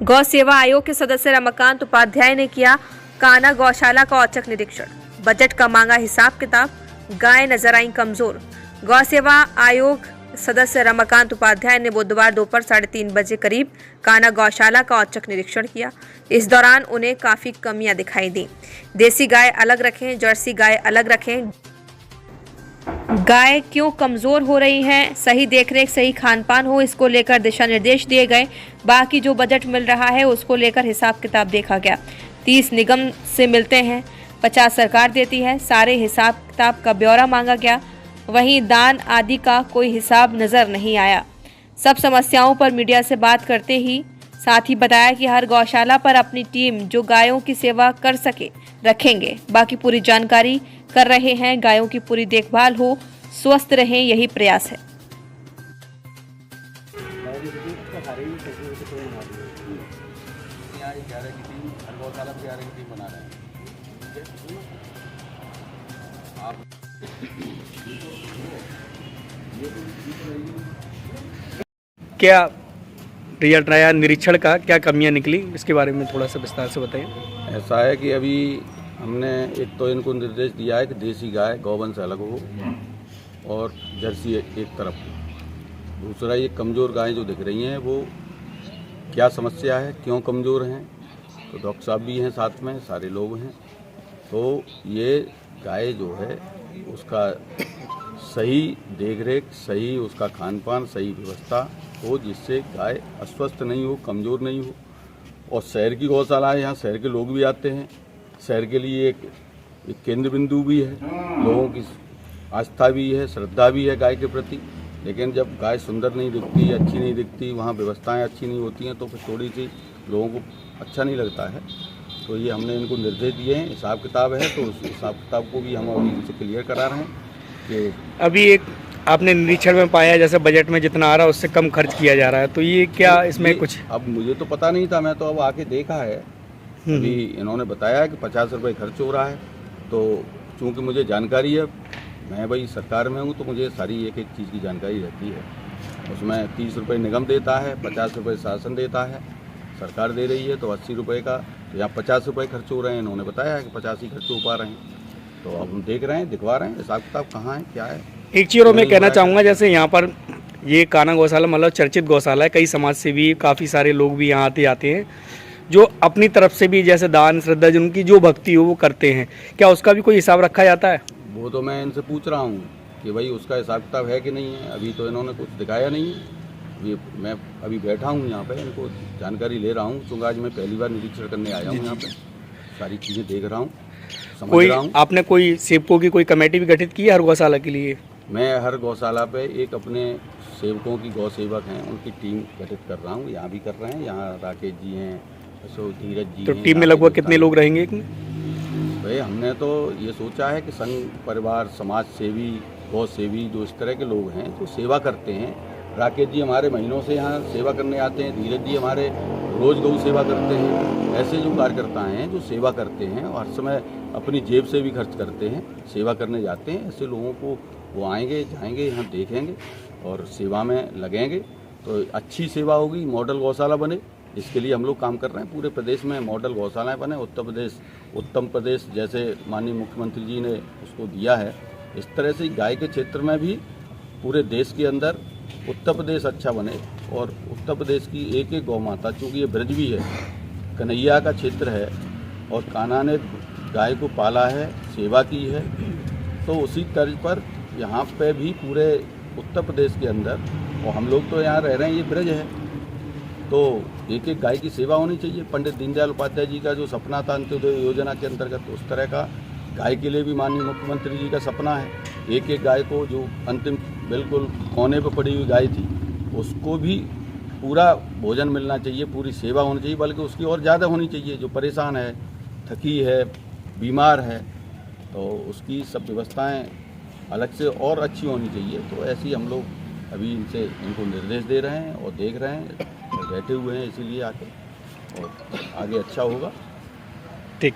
गौ सेवा आयोग के सदस्य रमाकांत उपाध्याय ने किया काना गौशाला का औचक निरीक्षण। बजट का मांगा हिसाब किताब, गाय नजर आई कमजोर। गौ सेवा आयोग सदस्य रमाकांत उपाध्याय ने बुधवार दोपहर 3:30 बजे करीब काना गौशाला का औचक निरीक्षण किया। इस दौरान उन्हें काफी कमियां दिखाई दी। देसी गाय अलग रखें, जर्सी गाय अलग रखें। गाय क्यों कमजोर हो रही हैं, सही देखरेख, सही खानपान हो, इसको लेकर दिशा निर्देश दिए गए। बाकी जो बजट मिल रहा है उसको लेकर हिसाब किताब देखा गया। 30 निगम से मिलते हैं, 50 सरकार देती है। सारे हिसाब किताब का ब्यौरा मांगा गया। वहीं दान आदि का कोई हिसाब नजर नहीं आया। सब समस्याओं पर मीडिया से बात करते ही साथ ही बताया कि हर गौशाला पर अपनी टीम जो गायों की सेवा कर सके रखेंगे। बाकी पूरी जानकारी कर रहे हैं। गायों की पूरी देखभाल हो, स्वस्थ रहें, यही प्रयास है। क्या रिजल्ट आया निरीक्षण का, क्या कमियां निकली, इसके बारे में थोड़ा सा विस्तार से बताइए। ऐसा है कि अभी हमने एक तो इनको निर्देश दिया है कि देसी गाय गौवंश से अलग हो और जर्सी एक तरफ हो। दूसरा, ये कमज़ोर गायें जो दिख रही हैं वो क्या समस्या है, क्यों कमज़ोर हैं, तो डॉक्टर साहब भी हैं साथ में, सारे लोग हैं। तो ये गाय जो है उसका सही देखरेख, सही उसका खान पान, सही व्यवस्था हो जिससे गाय अस्वस्थ नहीं हो, कमज़ोर नहीं हो। और शहर की गौशाला है, यहाँ शहर के लोग भी आते हैं। शहर के लिए एक केंद्र बिंदु भी है, लोगों की आस्था भी है, श्रद्धा भी है गाय के प्रति। लेकिन जब गाय सुंदर नहीं दिखती, अच्छी नहीं दिखती, वहाँ व्यवस्थाएं अच्छी नहीं होती हैं तो फिर थोड़ी सी लोगों को अच्छा नहीं लगता है। तो ये हमने इनको निर्देश दिए हैं, हिसाब किताब है तो उस हिसाब किताब को भी हम अभी इनसे क्लियर करा रहे हैं कि अभी एक आपने निरीक्षण में पाया जैसे बजट में जितना आ रहा है उससे कम खर्च किया जा रहा है, तो ये क्या इसमें कुछ? अब मुझे तो पता नहीं था, मैं तो अब आके देखा है। अभी इन्होंने बताया कि 50 रुपये खर्च हो रहा है। तो चूँकि मुझे जानकारी है, मैं भाई सरकार में हूँ तो मुझे सारी एक एक चीज़ की जानकारी रहती है। उसमें 30 रुपये निगम देता है, 50 रुपये शासन देता है, सरकार दे रही है तो 80 रुपये का, तो यहाँ 50 रुपये खर्च हो रहे हैं। इन्होंने बताया है कि 50 ही खर्च हो पा रहे हैं। तो अब हम देख रहे हैं, दिखवा रहे हैं हिसाब किताब कहाँ है, क्या है। एक चीज़ और मैं कहना चाहूँगा, जैसे यहाँ पर ये काना गौशाला मतलब चर्चित गौशाला है, कई समाज से भी काफ़ी सारे लोग भी यहाँ आते हैं जो अपनी तरफ से भी जैसे दान श्रद्धा जिनकी जो भक्ति हो वो करते हैं। क्या उसका भी कोई हिसाब रखा जाता है? वो तो मैं इनसे पूछ रहा हूँ कि भाई उसका हिसाब किताब है कि नहीं है। अभी तो इन्होंने कुछ दिखाया नहीं है। अभी मैं बैठा हूँ यहाँ पे, इनको जानकारी ले रहा हूँ क्योंकि आज मैं पहली बार निरीक्षण करने आया हूँ यहाँ पे। सारी चीज़ें देख रहा हूँ, समझ रहा हूँ। आपने कोई सेवकों की कोई कमेटी भी गठित की है हर गौशाला के लिए? मैं हर गौशाला पे एक अपने सेवकों की, गौ सेवक हैं उनकी टीम गठित कर रहा हूँ। यहाँ भी कर रहे हैं, यहाँ राकेश जी हैं, अशोक धीरज जी तो हैं। टीम में लगभग कितने लोग रहेंगे? भाई हमने तो ये सोचा है कि संघ परिवार, समाज सेवी, गौ सेवी जो इस तरह के लोग हैं जो सेवा करते हैं। राकेश जी हमारे महीनों से यहाँ सेवा करने आते हैं, धीरज जी हमारे रोज गौ सेवा करते हैं। ऐसे जो कार्यकर्ता हैं जो सेवा करते हैं और हर समय अपनी जेब से भी खर्च करते हैं, सेवा करने जाते हैं, ऐसे लोगों को वो आएंगे, जाएंगे, यहाँ देखेंगे और सेवा में लगेंगे तो अच्छी सेवा होगी, मॉडल गौशाला बने। इसके लिए हम लोग काम कर रहे हैं। पूरे प्रदेश में मॉडल गौशालाएं बने। उत्तम प्रदेश जैसे माननीय मुख्यमंत्री जी ने उसको दिया है, इस तरह से गाय के क्षेत्र में भी पूरे देश के अंदर उत्तर प्रदेश अच्छा बने। और उत्तर प्रदेश की एक एक गौ माता, चूँकि ये ब्रज भी है, कन्हैया का क्षेत्र है और कान्हा ने गाय को पाला है, सेवा की है, तो उसी तर्ज पर यहाँ पे भी पूरे उत्तर प्रदेश के अंदर, और हम लोग तो यहाँ रह रहे हैं, ये ब्रज है तो एक एक गाय की सेवा होनी चाहिए। पंडित दीनदयाल उपाध्याय जी का जो सपना था अंत्योदय योजना के अंतर्गत, उस तरह का गाय के लिए भी माननीय मुख्यमंत्री जी का सपना है। एक एक गाय को, जो अंतिम बिल्कुल कोने पर पड़ी हुई गाय थी, उसको भी पूरा भोजन मिलना चाहिए, पूरी सेवा होनी चाहिए, बल्कि उसकी और ज़्यादा होनी चाहिए। जो परेशान है, थकी है, बीमार है, तो उसकी सब व्यवस्थाएं अलग से और अच्छी होनी चाहिए। तो ऐसे ही हम लोग अभी इनको निर्देश दे रहे हैं और देख रहे हैं, बैठे हुए हैं इसीलिए आके, और आगे अच्छा होगा। ठीक।